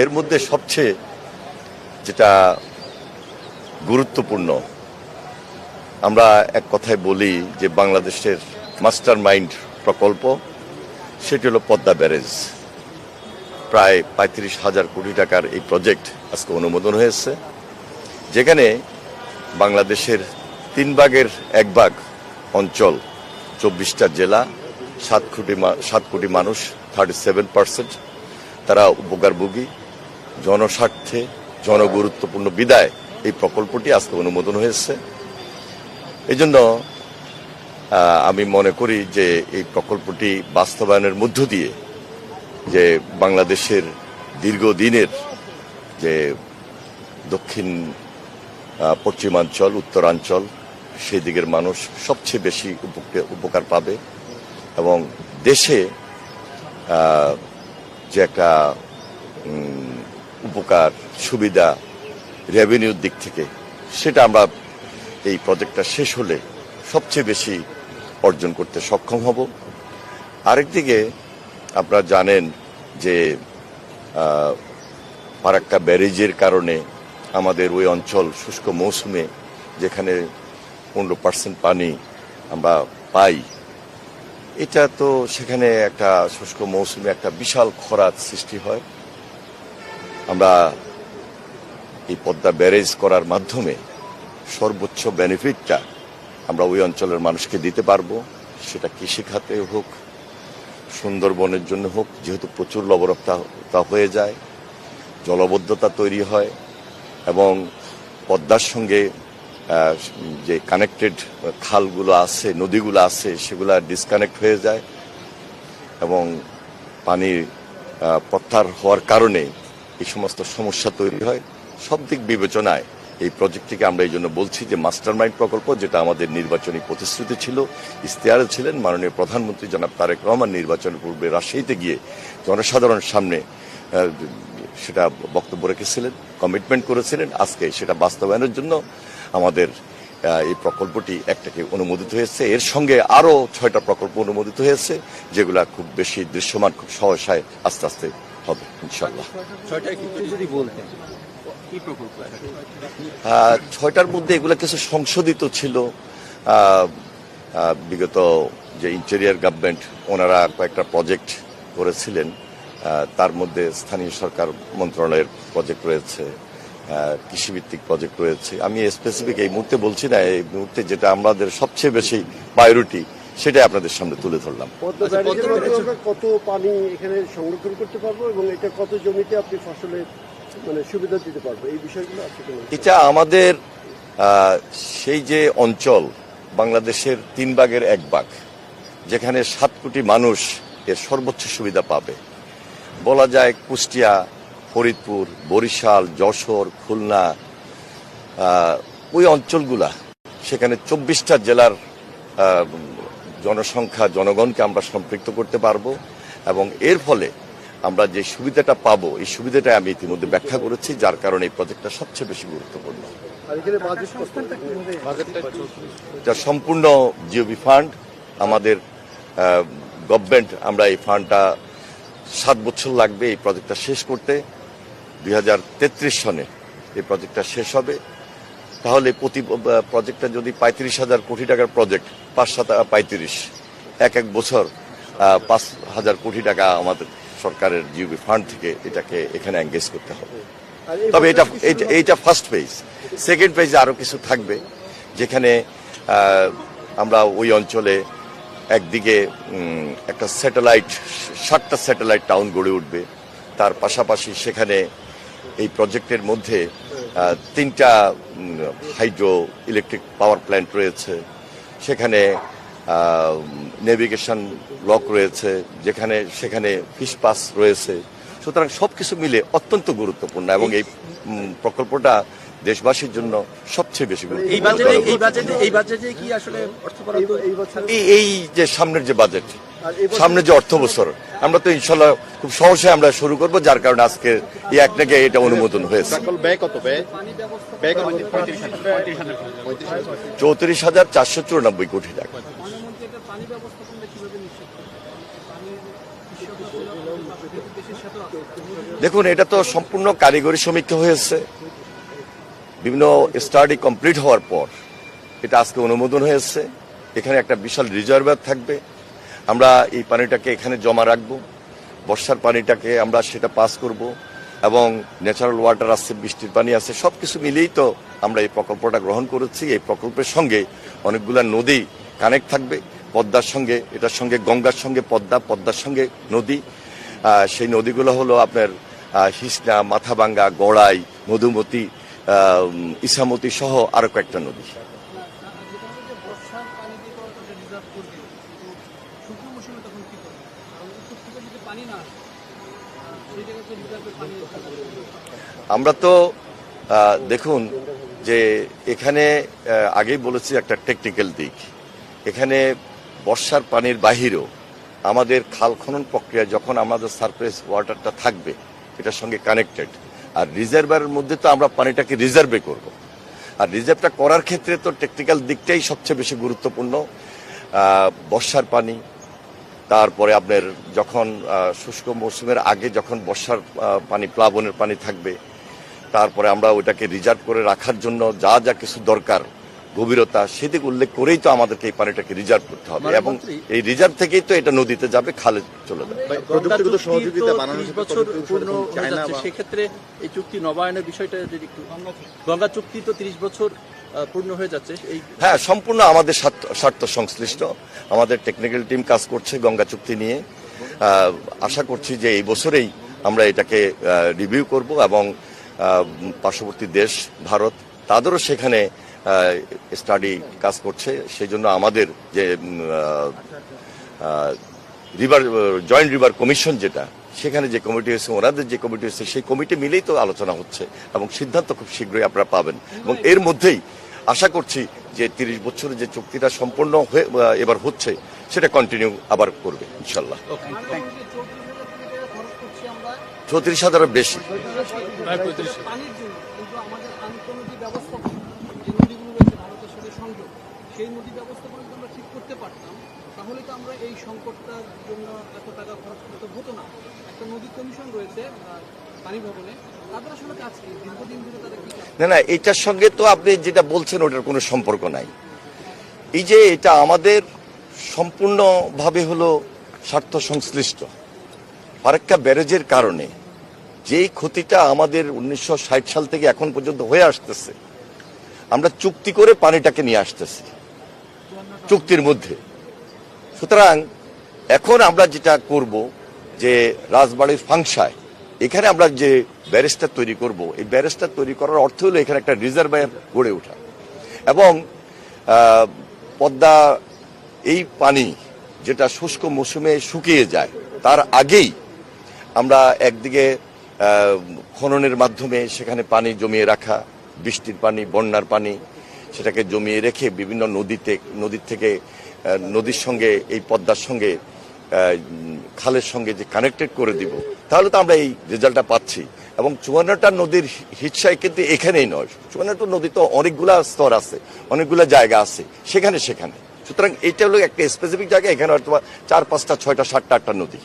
এর মধ্যে সবচেয়ে যেটা গুরুত্বপূর্ণ, আমরা এক কথায় বলি যে বাংলাদেশের মাস্টার মাইন্ড প্রকল্প, সেটি হলো পদ্মা ব্যারেজ। প্রায় ৩৫,০০০ কোটি টাকার এই প্রজেক্ট আজকে অনুমোদন হয়েছে, যেখানে বাংলাদেশের ৩ ভাগের 1 ভাগ অঞ্চল, 24টা জেলা, 7 কোটি মানুষ, 37% তারা উপকারভোগী। জনস্বার্থে জনগুরুত্বপূর্ণ বিদায় এই প্রকল্পটি আজকে অনুমোদন হয়েছে। এই জন্য আমি মনে করি যে এই প্রকল্পটি বাস্তবায়নের মধ্য দিয়ে যে বাংলাদেশের দীর্ঘদিনের যে দক্ষিণ পশ্চিমাঞ্চল, উত্তরাঞ্চল, সেই দিকের মানুষ সবচেয়ে বেশি উপকার পাবে এবং দেশে যে একটা উপকার সুবিধা রেভিনিউর দিক থেকে, সেটা আমরা এই প্রজেক্টটা শেষ হলে সবচেয়ে বেশি অর্জন করতে সক্ষম হব। আরেকদিকে আপনারা জানেন যে ফারাক্কা ব্যারেজের কারণে আমাদের ওই অঞ্চল শুষ্ক মৌসুমে, যেখানে 15% পানি আমরা পাই, এটা তো সেখানে একটা শুষ্ক মৌসুমে একটা বিশাল খরার সৃষ্টি হয়। আমরা এই পদ্মা ব্যারেজ করার মাধ্যমে সর্বোচ্চ বেনিফিটটা আমরা ওই অঞ্চলের মানুষকে দিতে পারবো। সেটা কৃষিখাতে হোক, সুন্দরবনের জন্য হোক, যেহেতু প্রচুর লবণাক্ততা হয়ে যায়, জলবদ্ধতা তৈরি হয় এবং পদ্মার সঙ্গে যে কানেক্টেড খালগুলো আছে, নদীগুলো আছে, সেগুলো ডিসকানেক্ট হয়ে যায় এবং পানি প্রত্যাহার হওয়ার কারণে এই সমস্ত সমস্যা তৈরি হয়। সব দিক বিবেচনায় এই প্রজেক্টটিকে আমরা এই জন্য বলছি যে মাস্টার মাইন্ড প্রকল্প, যেটা আমাদের নির্বাচনী প্রতিশ্রুতি ছিল, ইশতেহারে ছিলেন মাননীয় প্রধানমন্ত্রী জনাব তারেক রহমান নির্বাচনের পূর্বে রাজশাহীতে গিয়ে জনসাধারণের সামনে সেটা বক্তব্য রেখেছিলেন, কমিটমেন্ট করেছিলেন। আজকে সেটা বাস্তবায়নের জন্য আমাদের এই প্রকল্পটি একটাকে অনুমোদিত হয়েছে। এর সঙ্গে আরও 6টা প্রকল্প অনুমোদিত হয়েছে, যেগুলা খুব বেশি দৃশ্যমান, খুব সহসায় আস্তে আস্তে হবে ইনশাল্লাহ। 6টার মধ্যে এগুলো কিছু সংশোধিত ছিল। বিগত যে ইন্টেরিয়ার গভর্নমেন্ট, ওনারা কয়েকটা প্রজেক্ট করেছিলেন, তার মধ্যে স্থানীয় সরকার মন্ত্রণালয়ের প্রজেক্ট রয়েছে, কৃষিভিত্তিক প্রজেক্ট রয়েছে। আমি স্পেসিফিক এই মুহূর্তে বলছি না, এই মুহূর্তে যেটা আমাদের সবচেয়ে বেশি প্রায়োরিটি, সেটাই আপনাদের সামনে তুলে ধরলাম। কত পানি এখানে সংরক্ষণ করতে পারবো এবং এটা কত জমিতে আপনি ফসলের সুবিধা দিতে পারবো, এই বিষয়গুলো এটা আমাদের সেই যে অঞ্চল, বাংলাদেশের 3 ভাগের 1 ভাগ, যেখানে 7 কোটি মানুষ এর সর্বোচ্চ সুবিধা পাবে। বলা যায় কুষ্টিয়া, ফরিদপুর, বরিশাল, যশোর, খুলনা, ওই অঞ্চলগুলা, সেখানে 24টা জেলার জনসংখ্যা, জনগণকে আমরা সম্পৃক্ত করতে পারবো এবং এর ফলে আমরা যে সুবিধাটা পাবো, এই সুবিধাটা আমি ইতিমধ্যে ব্যাখ্যা করেছি, যার কারণে এই প্রজেক্টটা সবচেয়ে বেশি গুরুত্বপূর্ণ। এটা সম্পূর্ণ জিওবি ফান্ড, আমাদের গভর্নমেন্ট, আমরা এই ফান্ডটা 7 বছর লাগবে এই প্রজেক্টটা শেষ করতে। 2033 সনে এই প্রজেক্টটা শেষ হবে। তাহলে প্রতি প্রজেক্টটা যদি 35,000 কোটি টাকার প্রজেক্ট, 5×7=35, এক বছর 5,000 কোটি টাকা আমাদের সরকারের জিওবি ফান্ড থেকে এটাকে এখানে এঙ্গেজ করতে হবে। তবে এইটা ফার্স্ট ফেজ। সেকেন্ড ফেজে আরো কিছু থাকবে, যেখানে আমরা ওই অঞ্চলে একদিকে একটা স্যাটেলাইট, 7টা স্যাটেলাইট টাউন গড়ে উঠবে। তার পাশাপাশি সেখানে এই প্রজেক্টের মধ্যে 3টা হাইড্রো ইলেকট্রিক পাওয়ার প্ল্যান্ট রয়েছে, সেখানে নেভিগেশন লক রয়েছে, সেখানে ফিশ পাস রয়েছে। সুতরাং সবকিছু মিলে অত্যন্ত গুরুত্বপূর্ণ এবং এই প্রকল্পটা দেশবাসীর জন্য সবচেয়ে বেশি গুরুত্বপূর্ণ। এই যে সামনের যে বাজেট, সামনের যে অর্থ বছর, আমরা তো ইনশাল্লাহ খুব সহজে আমরা শুরু করব, যার কারণে আজকে এই একটাকে এটা অনুমোদন হয়েছে। 34,494 কোটি টাকা। দেখুন, এটা তো সম্পূর্ণ কারিগরি সমীক্ষা হয়েছে। বিভিন্ন স্টাডি কমপ্লিট হওয়ার পর এটা আজকে অনুমোদন হয়েছে। এখানে একটা বিশাল রিজার্ভার থাকবে। আমরা এই পানিটাকে এখানে জমা রাখবো। বর্ষার পানিটাকে আমরা সেটা পাস করব, এবং ন্যাচারাল ওয়াটার আছে, বৃষ্টির পানি আছে, সবকিছু মিলিয়েই তো আমরা এই প্রকল্পটা গ্রহণ করেছি। এই প্রকল্পের সঙ্গে অনেকগুলা নদী কানেক্ট থাকবে, পদ্মার সঙ্গে, এটার সঙ্গে গঙ্গার সঙ্গে পদ্মা, পদ্মার সঙ্গে নদী। সেই নদীগুলো হলো আপনার হিসনা, মাথাভাঙ্গা, গড়াই, মধুমতি, ইসামতি সহ আরো কয়েকটা নদী। আমরা তো দেখুন যে এখানে আগেই বলেছি একটা টেকনিক্যাল দিক। এখানে বর্ষার পানির বাহিরেও আমাদের খাল খনন প্রক্রিয়া যখন আমাদের সারফেস ওয়াটারটা থাকবে এটার সঙ্গে কানেক্টেড, আর রিজার্ভারের মধ্যে তো আমরা পানিটাকে রিজার্ভে করব। আর রিজার্ভটা করার ক্ষেত্রে তো টেকনিক্যাল দিকটাই সবচেয়ে বেশি গুরুত্বপূর্ণ। বর্ষার পানি, তারপরে আপনার যখন শুষ্ক মৌসুমের আগে যখন বর্ষার পানি, প্লাবনের পানি থাকবে, তারপরে আমরা ওইটাকে রিজার্ভ করে রাখার জন্য যা যা কিছু দরকার, গভীরতা, সেদিক উল্লেখ করেই তো আমাদেরকে এই পানিটাকে রিজার্ভ করতে হবে, এবং এই রিজার্ভ থেকেই তো এটা নদীতে যাবে, খালে চলে যাবে। প্রযুক্তিগত সহযোগিতা 30 বছর পূর্ণ হয়ে যাচ্ছে, সেক্ষেত্রে এই চুক্তি নবায়নের বিষয়টা যদি একটু, গঙ্গা চুক্তি তো 30 বছর পূর্ণ হয়ে যাচ্ছে। হ্যাঁ, সম্পূর্ণ আমাদের স্বার্থ সংশ্লিষ্ট। আমাদের টেকনিক্যাল টিম কাজ করছে গঙ্গা চুক্তি নিয়ে। আশা করছি যে এই বছরেই আমরা এটাকে রিভিউ করব, এবং পার্শ্ববর্তী দেশ ভারত, তাদেরও সেখানে স্টাডি কাজ করছে। সেই জন্য আমাদের যে জয়েন্ট রিভার কমিশন, যেটা সেখানে যে কমিটি হয়েছে, ওনাদের যে কমিটি হয়েছে, সেই কমিটি মিলেই তো আলোচনা হচ্ছে, এবং সিদ্ধান্ত খুব শীঘ্রই আপনারা পাবেন। এবং এর মধ্যেই আশা করছি যে 30 বছরের যে চুক্তিটা সম্পূর্ণ হয়ে এবার হচ্ছে, সেটা কন্টিনিউ আবার করবে ইনশাল্লাহ। 34,000-এর বেশি। সেই নদী ব্যবস্থাপনা যদি আমরা ঠিক করতে পারতাম, তাহলে তো আমরা এই সংকটটার জন্য এত টাকা খরচ করতে হতো না। একটা নদী কমিশন রয়েছে পানি ভবনে, তাদের আসলে কাজ কি, দীর্ঘদিন ধরে তাদের কি? না, এটার সঙ্গে তো আপনি যেটা বলছেন ওটার কোনো সম্পর্ক নাই। এই যে এটা আমাদের সম্পূর্ণভাবে হলো স্বার্থ সংশ্লিষ্ট। ফারাক্কা ব্যারেজের কারণে যেই ক্ষতিটা আমাদের 1960 সাল থেকে এখন পর্যন্ত হয়ে আসতেছে, আমরা চুক্তি করে পানিটাকে নিয়ে আসতেছি চুক্তির মধ্যে। সুতরাং এখন আমরা যেটা করব, যে রাজবাড়ির ফাংশায় এখানে আমরা যে ব্যারেজটা তৈরি করব, এই ব্যারেজটা তৈরি করার অর্থ হলো এখানে একটা রিজার্ভার গড়ে ওঠা, এবং পদ্মা এই পানি যেটা শুষ্ক মৌসুমে শুকিয়ে যায়, তার আগেই আমরা একদিকে খননের মাধ্যমে সেখানে পানি জমিয়ে রাখা, বৃষ্টির পানি, বন্যার পানি, সেটাকে জমিয়ে রেখে বিভিন্ন নদীর থেকে নদীর সঙ্গে, এই পদ্মার সঙ্গে, খালের সঙ্গে যে কানেক্টেড করে দিব, তাহলে তো আমরা এই রেজাল্টটা পাচ্ছি। এবং 54টা নদীর হিস্সায় কিন্তু এখানেই নয়, 54টা নদী তো অনেকগুলা স্তর আছে, অনেকগুলা জায়গা আছে সেখানে। সুতরাং এটা হলো একটা স্পেসিফিক জায়গা, এখানে হয়তো 4, 5, 6, 7, 8টা নদী।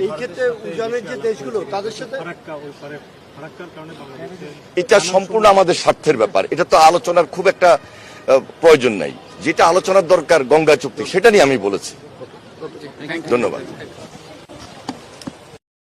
এই ক্ষেত্রে উজানের যে দেশগুলো, তাদের সাথে এটা সম্পূর্ণ আমাদের স্বার্থের ব্যাপার। এটা তো আলোচনার খুব একটা প্রয়োজন নাই। যেটা আলোচনার দরকার গঙ্গা চুক্তি, সেটা নিয়ে আমি বলেছি। ধন্যবাদ।